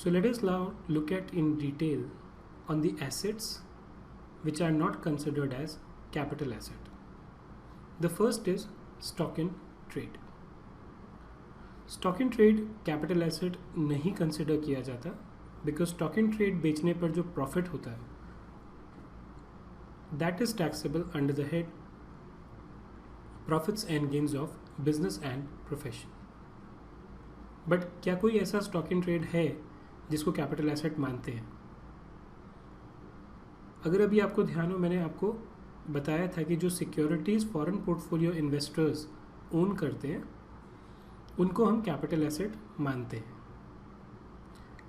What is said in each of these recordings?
So let us now look at in detail on the assets which are not considered as capital asset. The first is stock in trade. Stock in trade capital asset नहीं consider किया जाता because stock in trade बेचने पर जो profit होता है that is taxable under the head profits and gains of business and profession. But क्या कोई ऐसा स्टॉक इन ट्रेड है जिसको कैपिटल एसेट मानते हैं? अगर अभी आपको ध्यान हो, मैंने आपको बताया था कि जो securities foreign portfolio investors own करते हैं उनको हम कैपिटल एसेट मानते हैं.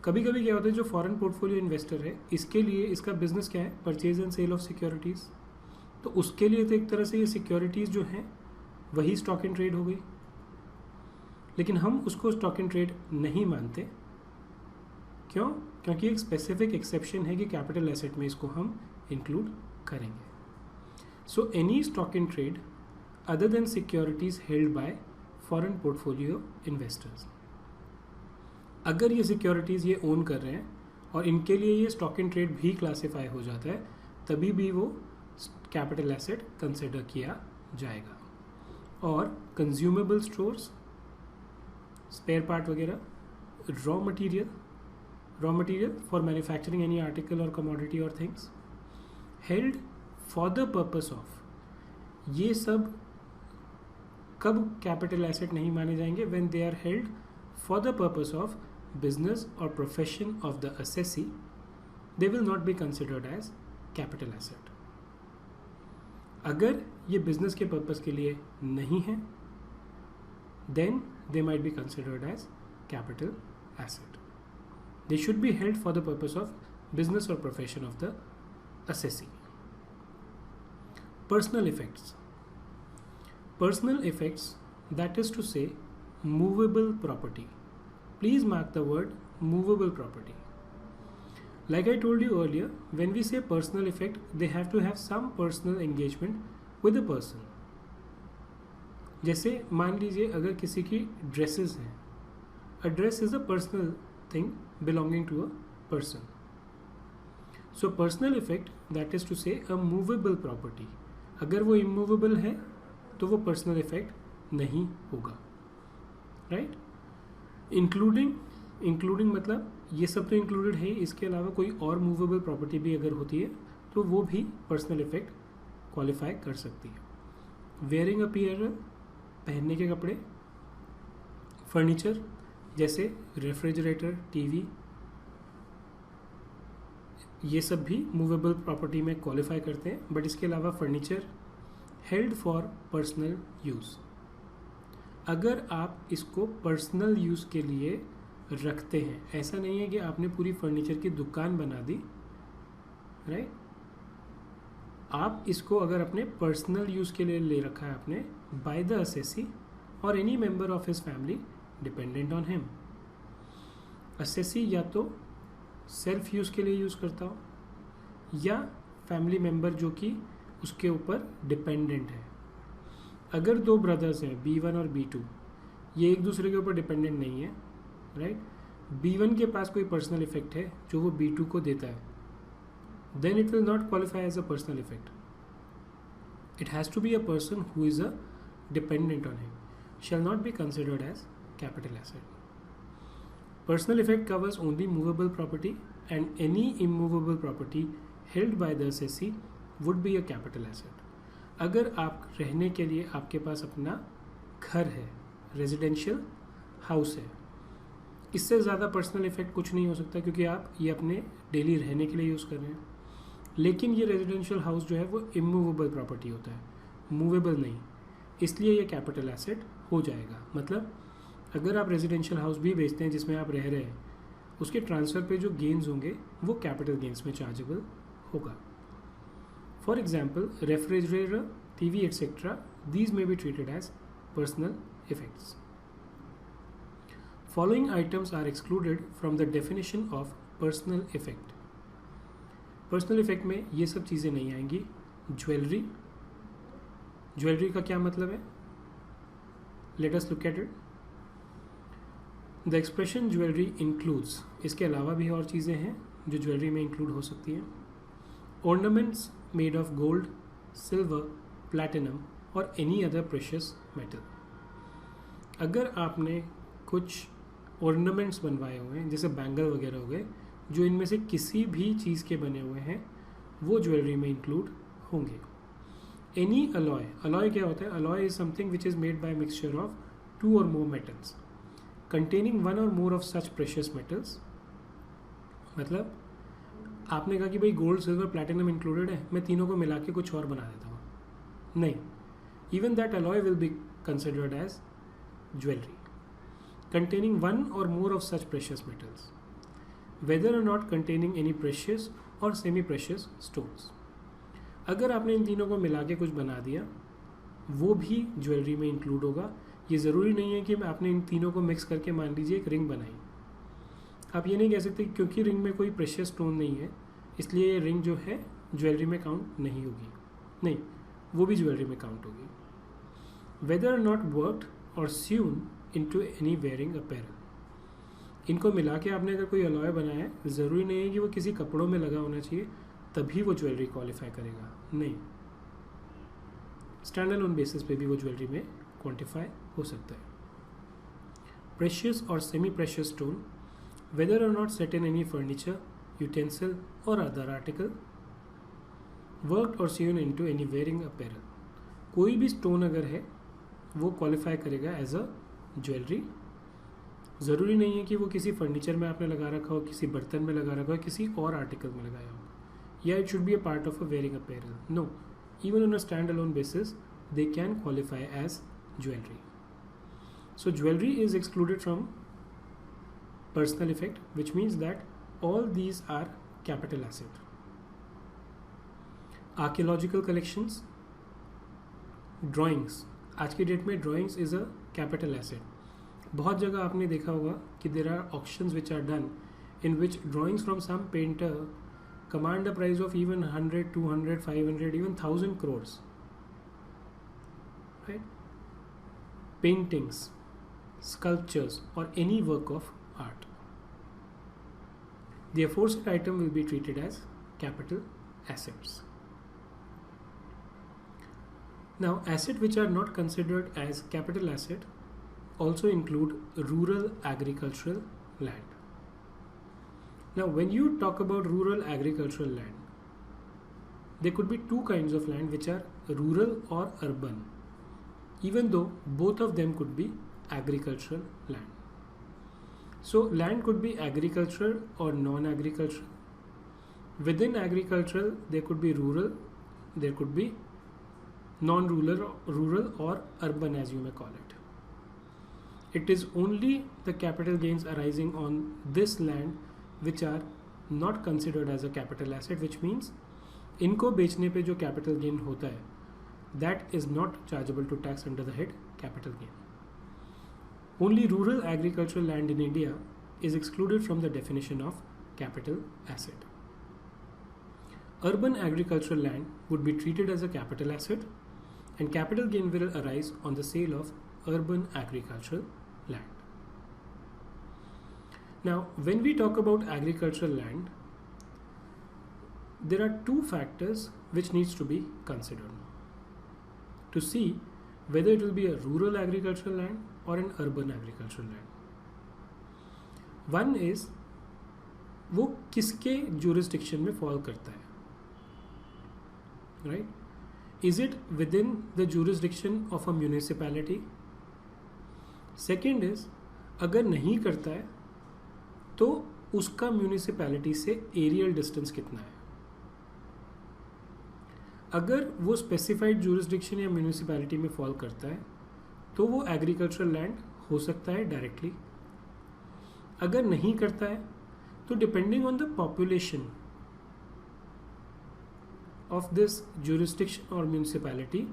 कभी कभी क्या होता है, जो फॉरेन पोर्टफोलियो इन्वेस्टर है इसके लिए इसका बिजनेस क्या है, purchase and sale of securities. तो उसके लिए तो एक तरह से ये सिक्योरिटीज़ जो हैं वही स्टॉक इन ट्रेड हो गई, लेकिन हम उसको स्टॉक इन ट्रेड नहीं मानते. क्यों? क्योंकि एक स्पेसिफिक एक्सेप्शन है कि कैपिटल एसेट में इसको हम इंक्लूड करेंगे. So any stock in trade other than securities held by foreign portfolio investors, अगर ये सिक्योरिटीज़ ये ओन कर रहे हैं और इनके लिए ये स्टॉक इन ट्रेड भी क्लासीफाई हो जाता है, तभी भी वो कैपिटल एसेट कंसिडर किया जाएगा. और कंज्यूमेबल स्टोर्स, स्पेयर पार्ट वगैरह, raw material for manufacturing any article or commodity or things held for the purpose of, ये सब कब कैपिटल एसेट नहीं माने जाएंगे? When they are held for the purpose of business or profession of the assessee, they will not be considered as capital asset. अगर ये business के purpose के लिए नहीं है then they might be considered as capital asset. They should be held for the purpose of business or profession of the assessee. Personal effects. Personal effects, that is to say, movable property. Please mark the word movable property. Like I told you earlier, when we say personal effect, they have to have some personal engagement with the person. जैसे मान लीजिए अगर किसी की dresses हैं, a dress is a personal thing belonging to a person. So personal effect, that is to say a movable property. अगर वो immovable है तो वो personal effect नहीं होगा, right? Including मतलब ये सब तो included है, इसके अलावा कोई और movable property भी अगर होती है तो वो भी personal effect qualify कर सकती है. Wearing apparel, पहनने के कपड़े, फर्नीचर जैसे रेफ्रिजरेटर, टीवी, ये सब भी मूवेबल प्रॉपर्टी में क्वालिफाई करते हैं. बट इसके अलावा furniture held for personal use. अगर आप इसको पर्सनल यूज़ के लिए रखते हैं, ऐसा नहीं है कि आपने पूरी फर्नीचर की दुकान बना दी, राइट? आप इसको अगर अपने पर्सनल यूज़ के लिए ले रखा है आपने बाय द असेसी और any member of his family dependent on him. Assessee या तो सेल्फ यूज़ के लिए यूज़ करता हो या फैमिली मेंबर जो कि उसके ऊपर डिपेंडेंट है. अगर दो ब्रदर्स हैं B1 और B2, ये एक दूसरे के ऊपर डिपेंडेंट नहीं है, राइट? B1 के पास कोई पर्सनल इफेक्ट है जो वो B2 को देता है, then it will not qualify as a personal effect. It has to be a person who is a dependent on him, shall not be considered as capital asset. Personal effect covers only movable property and any immovable property held by the assessee would be a capital asset. अगर आप रहने के लिए आपके पास अपना घर है, residential house है, इससे ज़्यादा पर्सनल इफेक्ट कुछ नहीं हो सकता क्योंकि आप ये अपने डेली रहने के लिए यूज़ कर रहे हैं. लेकिन ये रेजिडेंशियल हाउस जो है वो इमूवेबल प्रॉपर्टी होता है, मूवेबल नहीं, इसलिए ये कैपिटल एसेट हो जाएगा. मतलब अगर आप रेजिडेंशियल हाउस भी बेचते हैं जिसमें आप रह रहे हैं, उसके ट्रांसफ़र पे जो गेन्स होंगे वो कैपिटल गेन्स में चार्जेबल होगा. For example refrigerator, TV etcetera, these may be treated as personal effects. Following items are excluded from the definition of personal effect. Personal effect में ये सब चीज़ें नहीं आएंगी. ज्वेलरी का क्या मतलब है? Let us look at it. The expression jewellery includes, इसके अलावा भी और चीज़ें हैं जो ज्वेलरी में इंक्लूड हो सकती हैं. Ornaments made of gold, silver, platinum और एनी अदर प्रेशियस मेटल. अगर आपने कुछ ऑर्नामेंट्स बनवाए हुए हैं जैसे बैंगल वगैरह हो गए, जो इनमें से किसी भी चीज़ के बने हुए हैं, वो ज्वेलरी में इंक्लूड होंगे. एनी अलॉय, अलॉय क्या होता है? Alloy is something which is made by mixture of 2 or more metals containing 1 or more of such precious metals. मतलब आपने कहा कि भाई गोल्ड, सिल्वर, प्लैटिनम इंक्लूडेड है, मैं तीनों को मिला के कुछ और बना देता हूँ. नहीं, even that alloy will be considered as jewellery containing 1 or more of such precious metals, whether or not containing any precious or semi-precious stones. अगर आपने इन तीनों को मिला के कुछ बना दिया, वो भी ज्वेलरी में इंक्लूड होगा. ये ज़रूरी नहीं है कि आपने इन तीनों को मिक्स करके मान लीजिए एक रिंग बनाई. आप ये नहीं कह सकते क्योंकि रिंग में कोई प्रेशियस स्टोन नहीं है इसलिए ये रिंग जो है ज्वेलरी में काउंट नहीं होगी. नहीं, वो भी ज्वेलरी में काउंट होगी. वेदर नॉट वर्कड और स्यून इनटू एनी वेयरिंग अपैरल. इनको मिला के आपने अगर कोई अलॉय बनाया है, ज़रूरी नहीं है कि वो किसी कपड़ों में लगा होना चाहिए तभी वो ज्वेलरी क्वालिफाई करेगा. नहीं, स्टैंड अलोन बेसिस पे भी वो ज्वेलरी में क्वांटिफाई हो सकता है. प्रेशियस और सेमी प्रेशियस स्टोन, वेदर और not set in any furniture, utensil और अदर आर्टिकल, वर्कड और sewn into any wearing apparel. कोई भी स्टोन अगर है वो क्वालिफाई करेगा एज अ ज्वेलरी. ज़रूरी नहीं है कि वो किसी फर्नीचर में आपने लगा रखा हो, किसी बर्तन में लगा रखा हो, किसी और आर्टिकल में लगाया हो, या it should be a part of a wearing apparel. No, even on a standalone basis they can qualify as jewelry. So jewelry is excluded from personal effect, which means that all these are capital asset. Archaeological collections, drawings, आज की date में drawings is a capital asset. बहुत जगह आपने देखा होगा कि there are auctions which are done in which drawings from some painter command a price of even 100, 200, 500, even 1000 crores. Right? Paintings, sculptures, or any work of art. The aforesaid item will be treated as capital assets. Now, assets which are not considered as capital asset also include rural agricultural land. Now, when you talk about rural agricultural land, there could be two kinds of land which are rural or urban, even though both of them could be agricultural land. So, land could be agricultural or non-agricultural. Within agricultural, there could be rural, there could be non-rural or urban, as you may call it. It is only the capital gains arising on this land which are not considered as a capital asset, which means इनको बेचने पे जो capital gain होता है, that is not chargeable to tax under the head capital gain. Only rural agricultural land in India is excluded from the definition of capital asset. Urban agricultural land would be treated as a capital asset, and capital gain will arise on the sale of urban agricultural land. Now, when we talk about agricultural land, there are two factors which needs to be considered to see whether it will be a rural agricultural land or an urban agricultural land. One is वो किसके jurisdiction में fall करता है, right? Is it within the jurisdiction of a municipality? Second is अगर नहीं करता है तो उसका म्यूनिसिपैलिटी से एरियल डिस्टेंस कितना है. अगर वो स्पेसिफाइड ज्यूरिसडिक्शन या म्यूनिसिपैलिटी में फॉल करता है तो वो एग्रीकल्चरल लैंड हो सकता है डायरेक्टली. अगर नहीं करता है तो depending on the population of this jurisdiction or municipality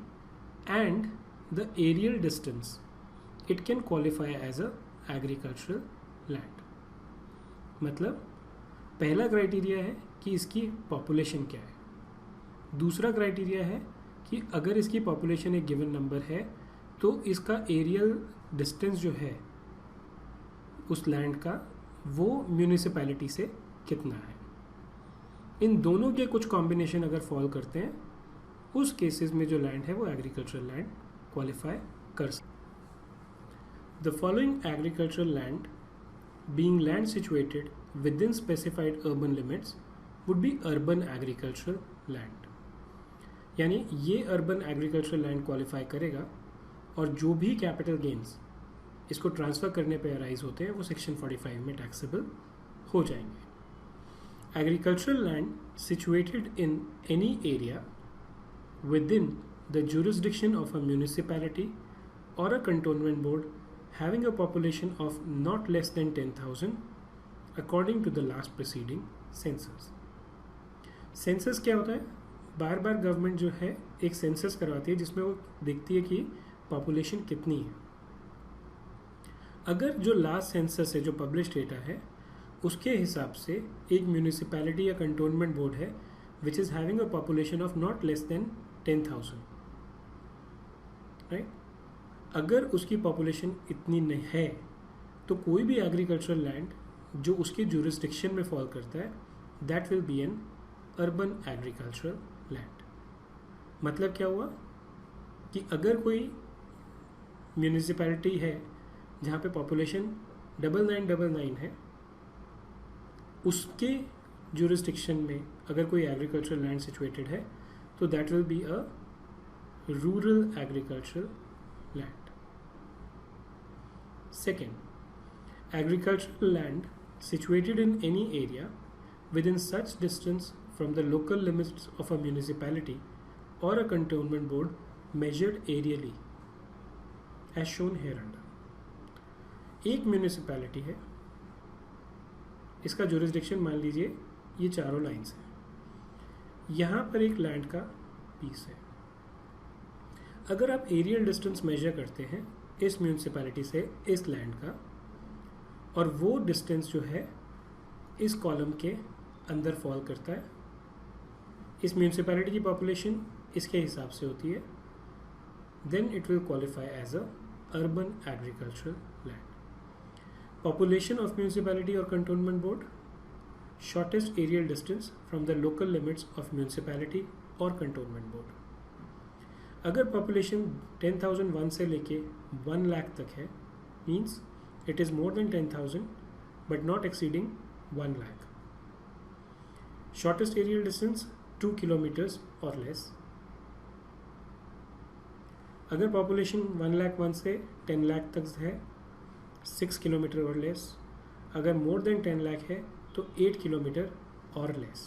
and the aerial distance, it can qualify as a agricultural land. मतलब पहला क्राइटेरिया है कि इसकी पॉपुलेशन क्या है, दूसरा क्राइटेरिया है कि अगर इसकी पॉपुलेशन एक गिवन नंबर है तो इसका एरियल डिस्टेंस जो है उस लैंड का वो म्यूनिसिपैलिटी से कितना है। इन दोनों के कुछ कॉम्बिनेशन अगर फॉल करते हैं, उस केसेस में जो लैंड है वो एग्रीकल्चरल लैंड क्वालिफाई कर सकते। The following agricultural land being land situated with in specified urban limits would be urban agricultural land. यानी ये अर्बन एग्रीकल्चरल लैंड क्वालिफाई करेगा और जो भी कैपिटल गेन्स इसको ट्रांसफ़र करने पे अराइज होते हैं वो सेक्शन 45 में टैक्सेबल हो जाएंगे। Agricultural land situated in any area within the jurisdiction of a municipality or a cantonment board having a population of not less than 10,000 according to the last preceding census. Census क्या होता है? बार बार government जो है एक census करवाती है जिसमें वो देखती है कि पॉपुलेशन कितनी है। अगर जो लास्ट सेंसस है, जो पब्लिश डेटा है, उसके हिसाब से एक म्यूनिसिपैलिटी या कंटोनमेंट बोर्ड है which is having a population of not less than 10,000, right. अगर उसकी पॉपुलेशन इतनी नहीं है तो कोई भी एग्रीकल्चरल लैंड जो उसके जुरिस्डिक्शन में फॉल करता है that will B N urban agricultural land. मतलब क्या हुआ कि अगर कोई म्यूनिसिपैलिटी है जहाँ पे पॉपुलेशन 9999 है, उसके जुरिस्डिक्शन में अगर कोई एग्रीकल्चरल लैंड सिचुएटेड है तो that will be a rural agricultural land. Second, agricultural land situated in any area within such distance from the local limits of a municipality or a cantonment board measured aerially as shown hereunder. एक municipality है, इसका jurisdiction मान लीजिए ये चारों lines हैं, यहाँ पर एक लैंड का पीस है। अगर आप एरियल डिस्टेंस मेजर करते हैं इस म्यूनिसिपैलिटी से इस लैंड का, और वो डिस्टेंस जो है इस कॉलम के अंदर फॉल करता है, इस म्यूनिसिपैलिटी की पॉपुलेशन इसके हिसाब से होती है, then it will qualify as a urban agricultural land. Population of municipality or cantonment board, shortest aerial distance from the local limits of municipality or cantonment board. अगर population 10,001 से लेके 1 लाख तक है, means it is more than 10,000 but not exceeding 1 lakh. Shortest aerial distance 2 kilometers or less. अगर population 1,01 से 10 लाख तक है 6 kilometre और लेस, अगर मोर देन 10 लाख है तो 8 किलोमीटर और लेस।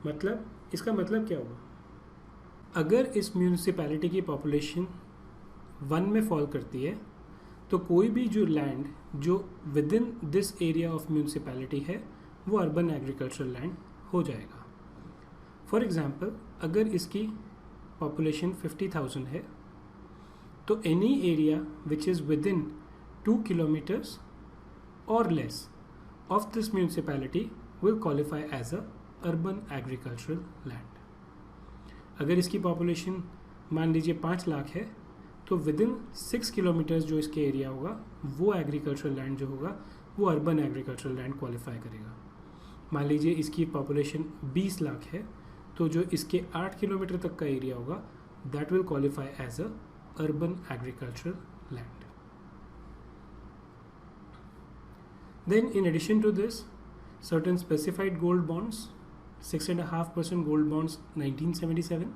मतलब इसका मतलब क्या हुआ, अगर इस म्यूनिसिपैलिटी की पॉपुलेशन 1 में फॉल करती है तो कोई भी जो लैंड जो with in this area of municipality है वो अर्बन एग्रीकल्चरल लैंड हो जाएगा। फॉर एग्जांपल, अगर इसकी पॉपुलेशन 50,000 है तो any area which is with in 2 kilometers or less of this municipality will qualify as a urban agricultural land. अगर इसकी पॉपुलेशन मान लीजिए 5 लाख है तो विद इन 6 किलोमीटर्स जो इसके एरिया होगा वो एग्रीकल्चरल लैंड जो होगा वो अर्बन एग्रीकल्चरल लैंड क्वालिफाई करेगा। मान लीजिए इसकी पॉपुलेशन 20 लाख है तो जो इसके 8 किलोमीटर तक का एरिया होगा that will qualify as a urban agricultural land. Then in addition to this, certain specified gold bonds, 6.5% gold bonds 1977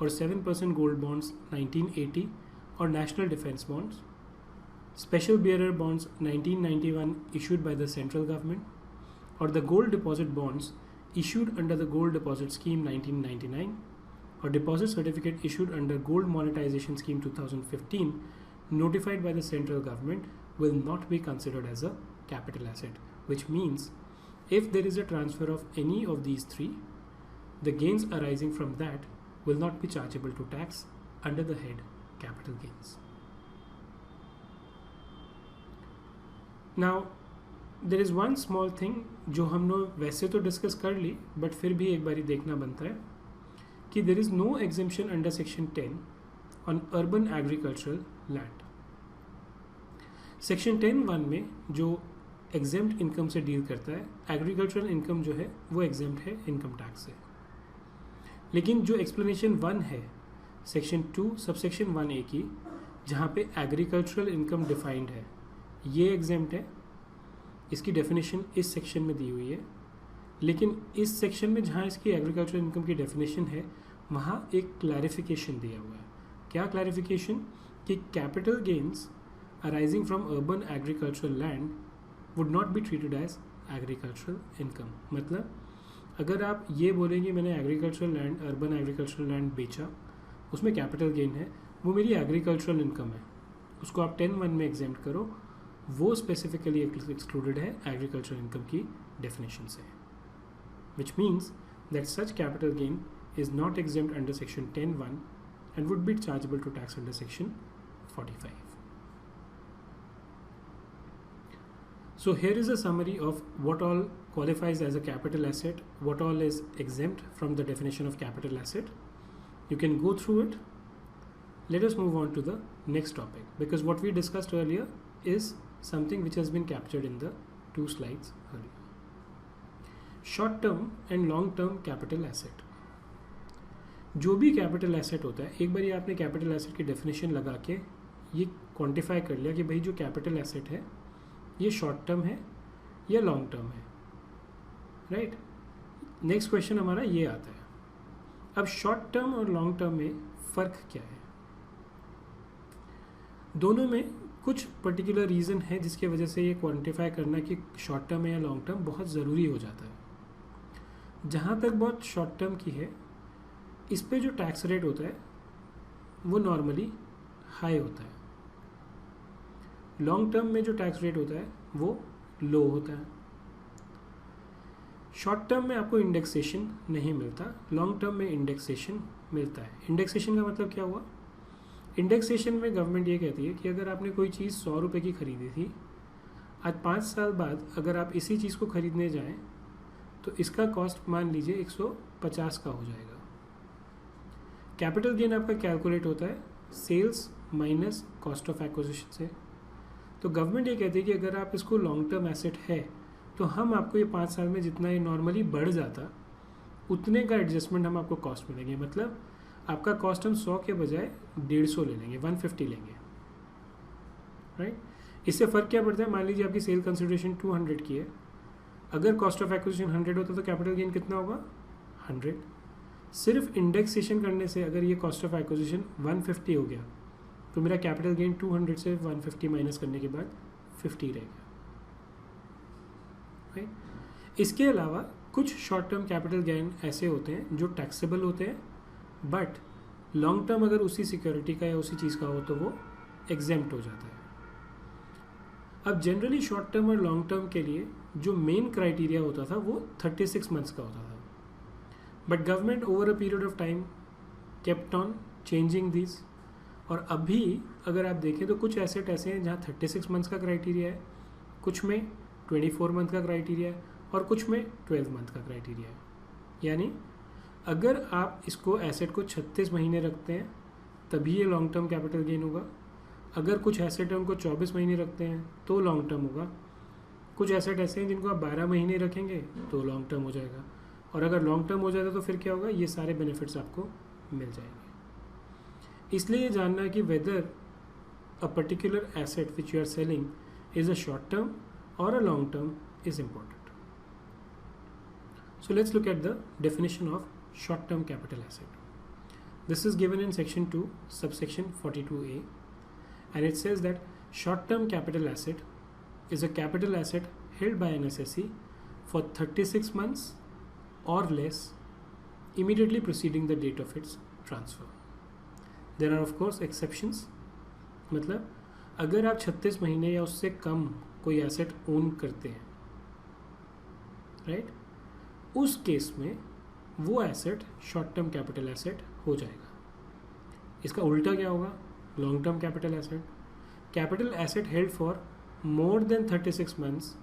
or 7% gold bonds 1980 or national defense bonds, special bearer bonds 1991 issued by the central government or the gold deposit bonds issued under the gold deposit scheme 1999 or deposit certificate issued under gold monetization scheme 2015 notified by the central government will not be considered as a capital asset, which means if there is a transfer of any of these three, the gains arising from that will not be chargeable to tax under the head capital gains. Now there is one small thing जो हम लोग वैसे तो discuss कर ली but फिर भी एक बारी देखना बनता है कि there is no exemption under section 10 on urban agricultural land. Section 10(1) में जो एग्जेम्प्ट इनकम से डील करता है, एग्रीकल्चरल इनकम जो है वो एग्जेम्प्ट है इनकम टैक्स से। लेकिन जो एक्सप्लेनेशन 1 है सेक्शन 2 सबसेक्शन 1A की, जहाँ पे एग्रीकल्चरल इनकम डिफाइंड है, ये एग्जेम्प्ट है। इसकी डेफिनेशन इस सेक्शन में दी हुई है, लेकिन इस सेक्शन में जहाँ इसकी एग्रीकल्चरल इनकम की डेफिनेशन है वहाँ एक क्लैरिफिकेशन दिया हुआ है। क्या क्लैरिफिकेशन? कि capital gains arising from urban agricultural land would not be treated as agricultural income. मतलब अगर आप ये बोलेंगे मैंने agricultural land, urban agricultural land बेचा, उसमें कैपिटल गेन है, वो मेरी एग्रीकल्चरल इनकम है, उसको आप 10(1) में एग्जेम्प्ट करो, वो स्पेसिफिकली एक्सक्लूडेड है एग्रीकल्चरल इनकम की डेफिनेशन से, which means that such capital gain is not exempt under section 10(1) and would be chargeable to tax under section 45. So here is a summary of what all qualifies as a capital asset, what all is exempt from the definition of capital asset. You can go through it. Let us move on to the next topic, because what we discussed earlier is something which has been captured in the 2 slides earlier. Short term and long term capital asset. जो भी capital asset होता है, एक बार ये आपने capital asset की definition लगा के ये क्वांटिफाई कर लिया कि भाई जो कैपिटल एसेट है ये शॉर्ट टर्म है या लॉन्ग टर्म है, राइट। नेक्स्ट क्वेश्चन हमारा ये आता है, अब शॉर्ट टर्म और लॉन्ग टर्म में फ़र्क क्या है? दोनों में कुछ पर्टिकुलर रीज़न है जिसकी वजह से ये क्वांटिफाई करना कि शॉर्ट टर्म है या लॉन्ग टर्म बहुत ज़रूरी हो जाता है। जहाँ तक बहुत शॉर्ट टर्म की है, इस पे जो टैक्स रेट होता है वो नॉर्मली हाई होता है। लॉन्ग टर्म में जो टैक्स रेट होता है वो लो होता है। शॉर्ट टर्म में आपको इंडेक्सेशन नहीं मिलता, लॉन्ग टर्म में इंडेक्सेशन मिलता है। इंडेक्सेशन का मतलब क्या हुआ? इंडेक्सेशन में गवर्नमेंट ये कहती है कि अगर आपने कोई चीज़ 100 रुपये की खरीदी थी, आज 5 साल बाद अगर आप इसी चीज़ को खरीदने जाएं तो इसका कॉस्ट मान लीजिए 150 का हो जाएगा। कैपिटल गेन आपका कैलकुलेट होता है sales minus cost of acquisition से। तो गवर्नमेंट ये कहती है कि अगर आप इसको लॉन्ग टर्म एसेट है तो हम आपको ये 5 साल में जितना ये नॉर्मली बढ़ जाता उतने का एडजस्टमेंट हम आपको कॉस्ट मिलेंगे। मतलब आपका कॉस्ट हम 100 के बजाय 150 ले लेंगे, 150 लेंगे, राइट। इससे फ़र्क क्या पड़ता है? मान लीजिए आपकी सेल कंसिडरेशन 200 की है, अगर कॉस्ट ऑफ एक्विजिशन 100 होता तो कैपिटल गेन कितना होगा? 100। सिर्फ इंडेक्सेशन करने से अगर ये कॉस्ट ऑफ एक्विजिशन 150 हो गया तो मेरा कैपिटल गेन 200 से 150 माइनस करने के बाद 50 रहेगा, राइट। इसके अलावा कुछ शॉर्ट टर्म कैपिटल गेन ऐसे होते हैं जो टैक्सेबल होते हैं, बट लॉन्ग टर्म अगर उसी सिक्योरिटी का या उसी चीज़ का हो तो वो एग्जेम्प्ट हो जाता है। अब जनरली शॉर्ट टर्म और लॉन्ग टर्म के लिए जो मेन क्राइटेरिया होता था वो 36 मंथ्स का होता था, but government over a period of time kept on changing this. और अभी अगर आप देखें तो कुछ एसेट ऐसे हैं जहाँ 36 मंथ्स का क्राइटेरिया है, कुछ में 24 मंथ का क्राइटेरिया है और कुछ में 12 मंथ का क्राइटेरिया है। यानी अगर आप इसको एसेट को 36 महीने रखते हैं तभी ये लॉन्ग टर्म कैपिटल गेन होगा, अगर कुछ एसेट है उनको 24 महीने रखते हैं तो लॉन्ग टर्म होगा, कुछ एसेट ऐसे हैं जिनको आप 12 महीने रखेंगे तो लॉन्ग टर्म हो जाएगा, और अगर लॉन्ग टर्म हो जाता तो फिर क्या होगा? ये सारे बेनिफिट्स आपको मिल जाएंगे। इसलिए ये जानना है कि whether a particular asset which you are selling is a short term और a long term is important. So let's look at the definition of short-term capital asset. This is given in section 2 subsection 42A, and it says that short-term capital asset is a capital asset held by an SSE for 36 months or less immediately preceding the date of its transfer. There are of course exceptions. मतलब अगर आप 36 महीने या उससे कम कोई asset own करते हैं, right, उस केस में वो asset short term capital asset हो जाएगा। इसका उल्टा क्या होगा? Long term capital asset. Capital asset held for more than 36 months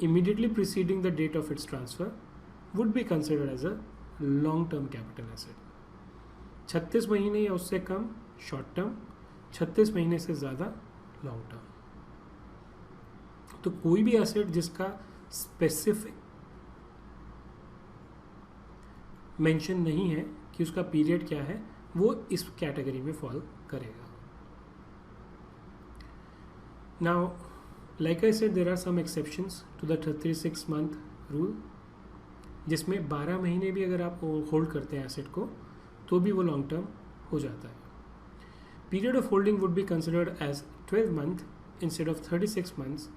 immediately preceding the date of its transfer would be considered as a long term capital asset. 36 महीने या उससे कम short term, 36 महीने से ज़्यादा लॉन्ग टर्म। तो कोई भी asset जिसका स्पेसिफिक मेंशन नहीं है कि उसका पीरियड क्या है, वो इस कैटेगरी में फॉल करेगा. Now like I said, there are some exceptions to the 36 month rule, जिसमें 12 महीने भी अगर आप होल्ड करते हैं एसेट को तो भी वो लॉन्ग टर्म हो जाता है. Period of holding would be considered as 12 month instead of 36 months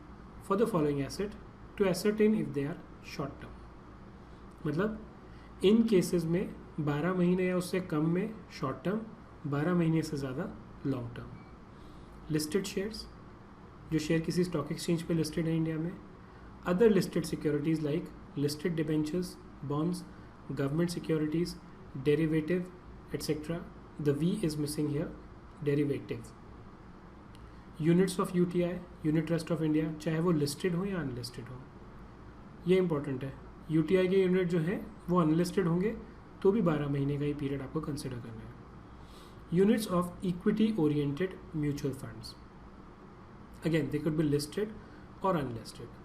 for the following asset to ascertain if they are short term. मतलब इन केसेस में 12 महीने या उससे कम में शॉर्ट टर्म, 12 महीने से ज़्यादा लॉन्ग टर्म. लिस्टेड शेयर्स, जो शेयर किसी स्टॉक एक्सचेंज पे लिस्टेड है इंडिया में. Other listed securities like listed debentures, bonds, government securities, derivative, etc. The V is missing here, derivative. Units of UTI, Unit Trust of India, चाहे वो listed हो या unlisted हो, ये important है. UTI के यूनिट जो है वो unlisted होंगे तो भी 12 महीने का ही पीरियड आपको कंसिडर करना है. Units of equity oriented mutual funds, again they could be listed or unlisted.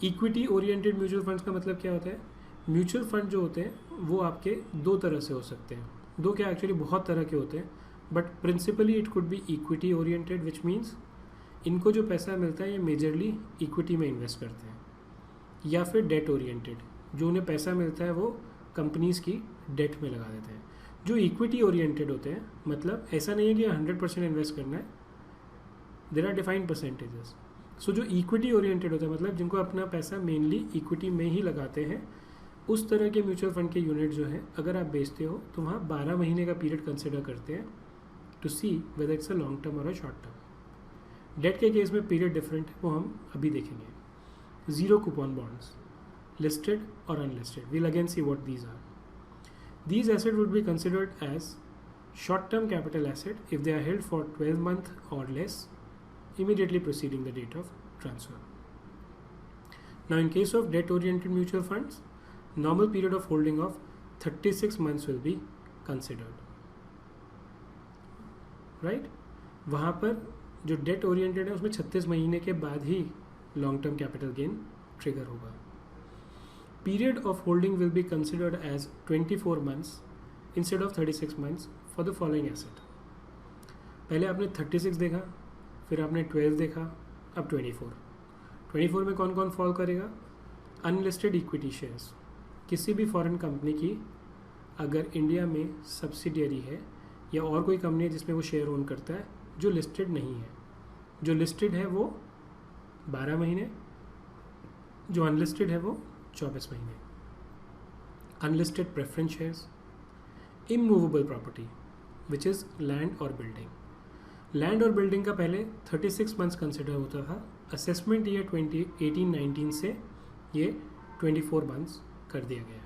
Equity oriented mutual funds का मतलब क्या होता है? म्यूचुअल फंड जो होते हैं वो आपके दो तरह से हो सकते हैं. दो क्या, एक्चुअली बहुत तरह के होते हैं, but principally it could be equity oriented, which means इनको जो पैसा मिलता है ये मेजरली इक्विटी में इन्वेस्ट करते हैं. या फिर डेट ओरिएंटेड, जो उन्हें पैसा मिलता है वो कंपनीज की डेट में लगा देते हैं. जो इक्विटी ओरिएंटेड होते हैं, मतलब ऐसा नहीं है कि 100% इन्वेस्ट करना है, देयर आर डिफाइंड परसेंटेजेस. सो जो इक्विटी ओरिएंटेड होता है, मतलब जिनको अपना पैसा मेनली इक्विटी में ही लगाते हैं, उस तरह के म्यूचुअल फंड के यूनिट जो है अगर आप बेचते हो तो वहाँ 12 महीने का पीरियड कंसिडर करते हैं to see whether it's a long term और अ शॉर्ट टर्म. डेट के केस में पीरियड डिफरेंट है, वो हम अभी देखेंगे. जीरो कूपन बॉन्ड्स, लिस्टेड और unlisted, we'll again see what these are. These asset would be considered as short term capital asset if they are held for 12 month और less immediately preceding the date of transfer. Now in case of debt oriented mutual funds, normal period of holding of 36 months will be considered. Right? वहाँ पर जो date oriented है उसमें 36 महीने के बाद ही long term capital gain trigger होगा. Period of holding will be considered as 24 months instead of 36 months for the following asset. पहले आपने 36 देखा, फिर आपने 12 देखा, अब 24 में कौन कौन फॉल करेगा? अनलिस्टेड इक्विटी शेयर्स, किसी भी फॉरेन कंपनी की अगर इंडिया में सब्सिडियरी है या और कोई कंपनी है जिसमें वो शेयर ओन करता है जो लिस्टेड नहीं है. जो लिस्टेड है वो 12 महीने, जो अनलिस्टेड है वो 24 महीने. Unlisted preference shares. Immovable property which is land और बिल्डिंग. लैंड और बिल्डिंग का पहले 36 मंथ्स कंसिडर होता था. असेसमेंट ईयर 2018-19 से ये 24 मंथ्स कर दिया गया.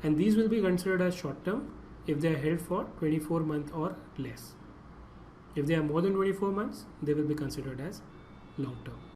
And these will be considered as short term if they are held for 24 month और less. If they are more than 24 months they will be considered as long term.